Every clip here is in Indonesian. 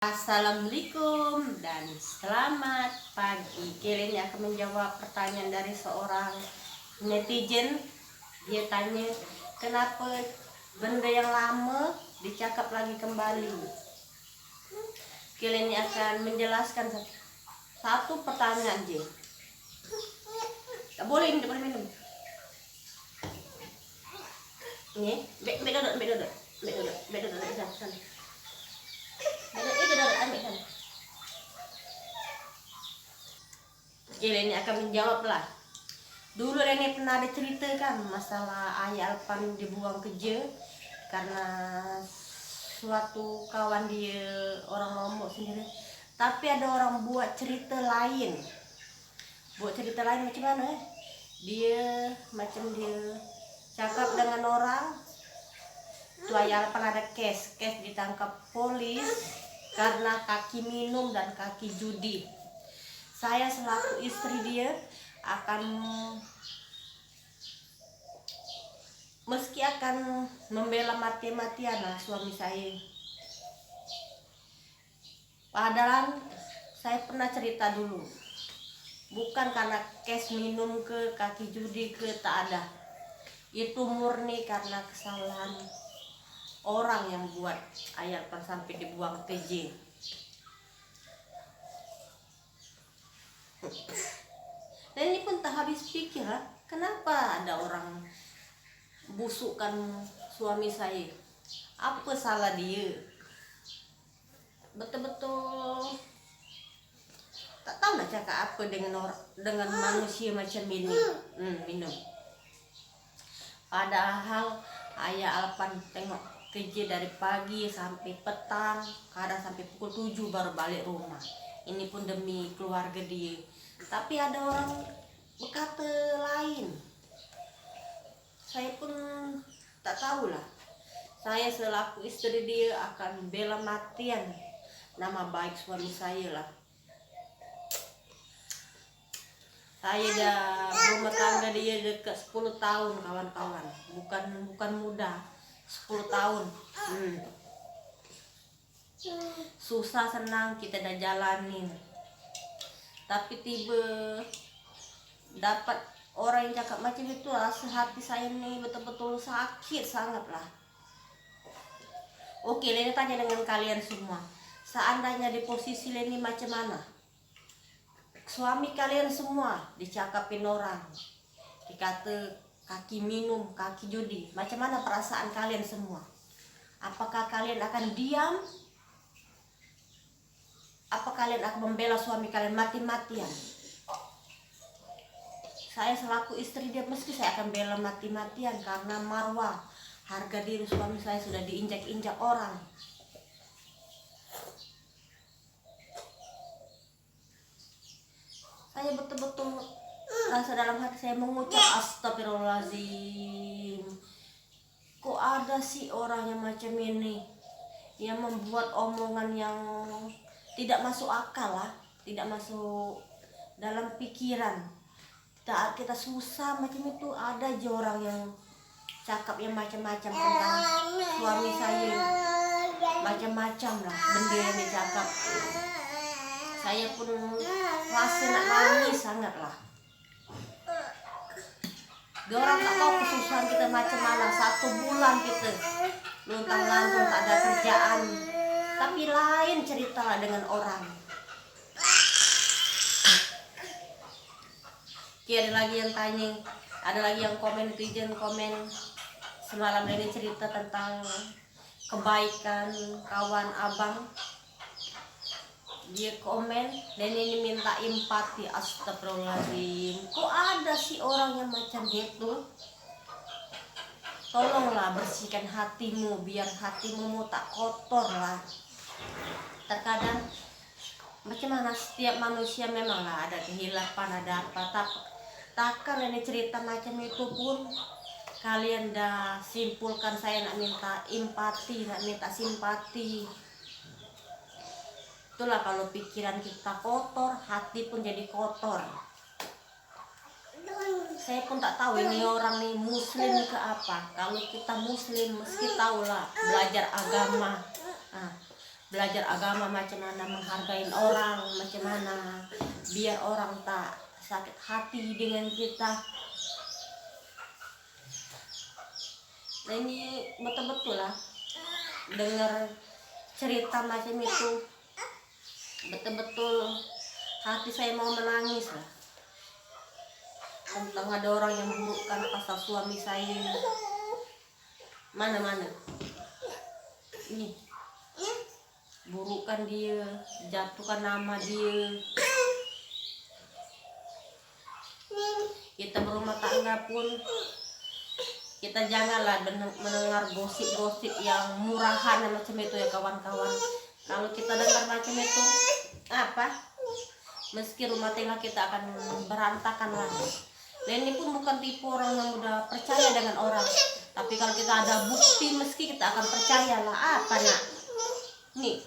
Assalamualaikum dan selamat pagi. Kalian akan menjawab pertanyaan dari seorang netizen. Dia tanya, kenapa benda yang lama dicakap lagi kembali? Kalian akan menjelaskan satu pertanyaan aja. Tak boleh minum. Ini, bedodot. Ini akan menjawab lah. Dulu Rene pernah ada cerita kan masalah ayah Alpan dibuang kerja karena suatu kawan dia orang Lombok sendiri. Tapi ada orang buat cerita lain. Macam mana? Dia cakap dengan orang. Tuh ayah Alpan ada case ditangkap polis karena kaki minum dan kaki judi. Saya selaku istri dia akan membela mati-matian lah suami saya. Padahal saya pernah cerita dulu, bukan karena kes minum ke kaki judi ke tak ada, itu murni karena kesalahan orang yang buat ayat sampai dibuang TJ. Dan ini pun tak habis pikir, kenapa ada orang busukkan suami saya? Apa salah dia? Betul-betul tak tahu nak cakap apa dengan manusia macam ini. Minum. Padahal ayah Alpan tengok kerja dari pagi sampai petang, kadang sampai pukul 7 baru balik rumah. Ini pun demi keluarga dia. Tapi ada orang berkata lain. Saya pun tak tahulah. Saya selaku istri dia akan bela matian nama baik suami saya lah. Saya dah berumah tangga dia dekat 10 tahun kawan-kawan. Bukan muda, 10 tahun. Susah senang kita dah jalanin. Tapi tiba dapat orang yang cakap macam itu, rasa hati saya ni betul-betul sakit sangat lah. Oke, Leni tanya dengan kalian semua. Seandainya di posisi Leni macam mana? Suami kalian semua dicakapin orang, dikata kaki minum, kaki judi. Macam mana perasaan kalian semua? Apakah kalian akan diam? Apa kalian akan membela suami kalian mati-matian? Saya selaku istri dia meski saya akan bela mati-matian karena marwah, harga diri suami saya sudah diinjak-injak orang. Saya betul-betul rasa dalam hati saya mengucap astagfirullahaladzim. Kok ada sih orang yang macam ini, yang membuat omongan yang tidak masuk akal lah, tidak masuk dalam pikiran. Saat kita susah macam itu, ada aja orang yang cakap yang macam-macam tentang suami saya. Macam-macam lah benda yang dicakap. Saya pun rasa nak nangis sangat lah. Diorang tak tahu kesusahan kita macam mana. 1 bulan kita luntang-lantung tak ada kerjaan. Tapi lain cerita lah dengan orang. Ada lagi yang tanya, ada lagi yang komen, netizen komen semalam ini cerita tentang kebaikan kawan abang. Dia komen dan ini minta empati. Astagfirullahaladzim. Kok ada sih orang yang macam gitu? Tolonglah bersihkan hatimu biar hatimu tak kotor lah. Terkadang macam mana, setiap manusia memanglah ada kehilapan, ada apa. Takkan ini cerita macam itu pun kalian dah simpulkan saya nak minta empati, nak minta simpati. Itulah kalau pikiran kita kotor, hati pun jadi kotor. Saya pun tak tahu ini orang nih muslim ke apa. Kalau kita muslim mesti tahulah belajar agama. belajar agama, macam mana menghargai orang, macam mana biar orang tak sakit hati dengan kita. Nah ini betul-betul lah dengar cerita macam itu, betul-betul hati saya mau menangis lah. Tentang ada orang yang memburukkan pasal suami saya. Mana-mana ini burukan dia, jatuhkan nama dia. Kita berumah tangga pun kita janganlah mendengar gosip-gosip yang murahan macam itu ya kawan-kawan. Kalau kita dengar macam itu, meski rumah tangga kita akan berantakan lagi. Dan ini pun bukan tipe orang yang mudah percaya dengan orang. Tapi kalau kita ada bukti, meski kita akan percayalah. Apa nak? Nih.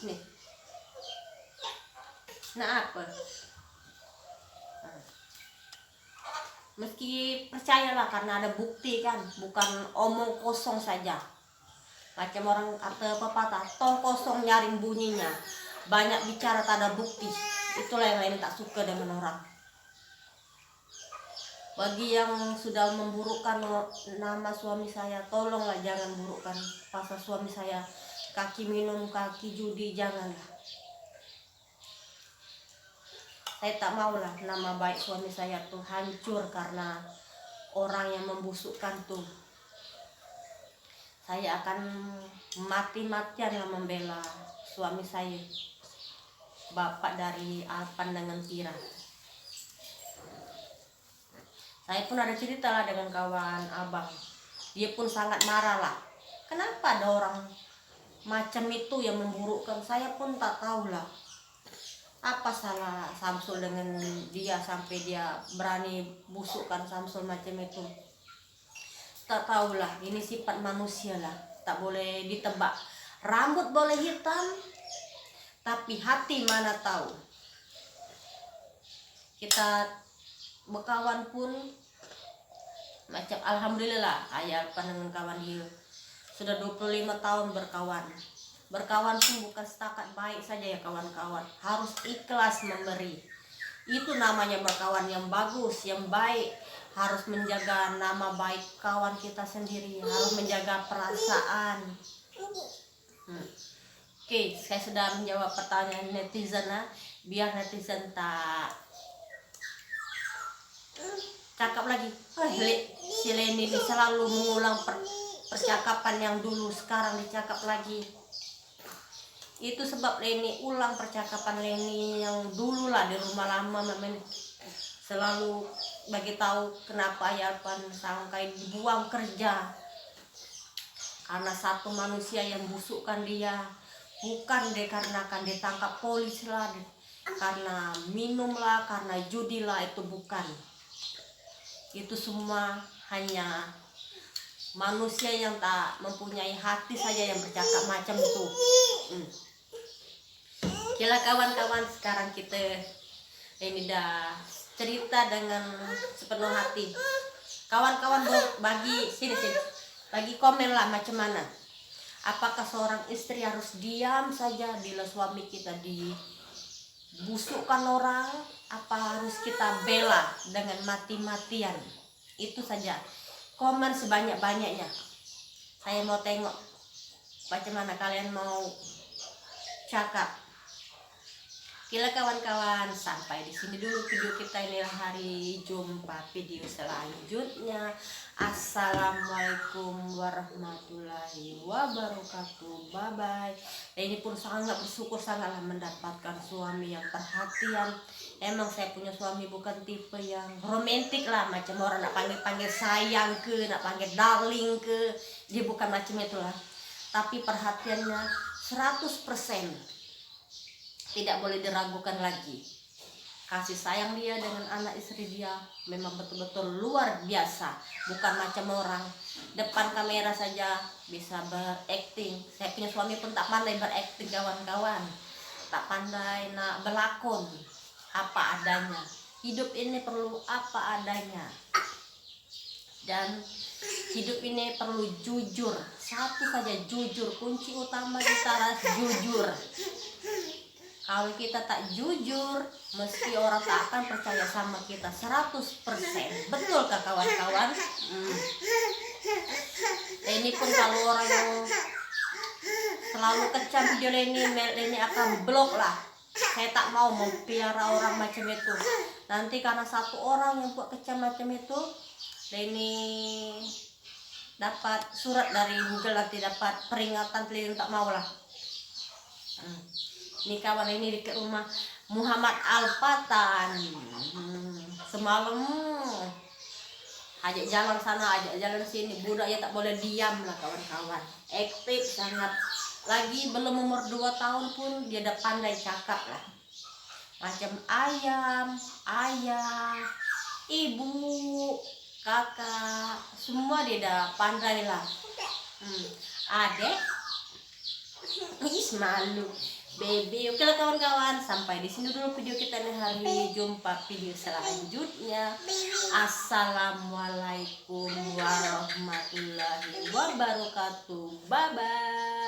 Nih. Nah apa? Meski percayalah karena ada bukti kan, bukan omong kosong saja. Macam orang kata pepatah, tong kosong nyaring bunyinya, banyak bicara tak ada bukti. Itulah yang lain tak suka dengan orang. Bagi yang sudah memburukkan nama suami saya, tolonglah jangan burukkan pasal suami saya. Kaki minum, kaki judi, janganlah. Saya tak maulah nama baik suami saya tuh hancur karena orang yang membusukkan tuh. Saya akan mati-matian membela suami saya, bapak dari Alpan dengan Tira. Saya pun ada cerita lah dengan kawan abang. Dia pun sangat marah lah. Kenapa ada orang macam itu yang memburukkan? Saya pun tak tahu lah. Apa salah Samsul dengan dia sampai dia berani busukkan Samsul macam itu? Tak tahulah, ini sifat manusia lah, tak boleh ditebak. Rambut boleh hitam, tapi hati mana tahu. Kita berkawan pun macam alhamdulillah, ayah dengan kawan dia sudah 25 tahun berkawan. Berkawan pun bukan setakat baik saja ya kawan-kawan, harus ikhlas memberi. Itu namanya berkawan yang bagus, yang baik. Harus menjaga nama baik kawan kita sendiri, harus menjaga perasaan. Oke, saya sudah menjawab pertanyaan netizen lah, biar netizen tak cakap lagi. Si Leni ini selalu mengulang percakapan yang dulu, sekarang dicakap lagi. Itu sebab Leni ulang percakapan Leni yang dulu lah di rumah lama, selalu bagi tahu kenapa Alpan sampai dibuang kerja karena satu manusia yang busukkan dia. Bukan dikarenakan ditangkap polis lah, karena minum lah, karena judi lah, itu bukan. Itu semua hanya manusia yang tak mempunyai hati saja yang bercakap macam itu. Kira kawan-kawan, sekarang kita ini dah cerita dengan sepenuh hati. Kawan-kawan bagi bagi komen lah macam mana. Apakah seorang istri harus diam saja bila suami kita dibusukkan orang? Apa harus kita bela dengan mati-matian? Itu saja. Komen sebanyak-banyaknya. Saya mau tengok bagaimana kalian mau cakap. Gila kawan-kawan, sampai di sini dulu video kita ini. Hari jumpa video selanjutnya. Assalamualaikum warahmatullahi wabarakatuh. Bye bye. Ini pun sangat bersyukur, sangatlah mendapatkan suami yang perhatian. Emang saya punya suami bukan tipe yang romantis lah, macam orang nak panggil sayang ke, nak panggil darling ke. Dia bukan macam itulah. Tapi perhatiannya 100%. Tidak boleh diragukan lagi. Kasih sayang dia dengan anak istri dia memang betul-betul luar biasa. Bukan macam orang depan kamera saja bisa berakting. Saya punya suami pun tak pandai berakting kawan-kawan. Tak pandai nak berlakon, apa adanya. Hidup ini perlu apa adanya. Dan Hidup ini perlu jujur, satu saja jujur, kunci utama kita adalah jujur. Kalau kita tak jujur, mesti orang tak akan percaya sama kita 100%. Betul kah kawan-kawan? Ini pun kalau orang yang selalu kecam video ini akan blok lah. Saya tak mau mempiara orang macam itu. Nanti karena satu orang yang buat kecam macam itu, ini dapat surat dari Google, nanti dapat peringatan, tak mau lah. Ini kawan ini dekat rumah Muhammad Al-Fatan. Semalam ajak jalan sana, ajak jalan sini, budak ya tak boleh diam lah kawan-kawan. Aktif sangat. Lagi belum umur 2 tahun pun dia udah pandai cakap lah. Macam ayam, ayah, ibu, kakak, semua dia udah pandai lah. Adek, malu, baby. Oke lah kawan-kawan, sampai di sini dulu video kita nih hari ini. Jumpa video selanjutnya. Assalamualaikum warahmatullahi wabarakatuh. Bye bye.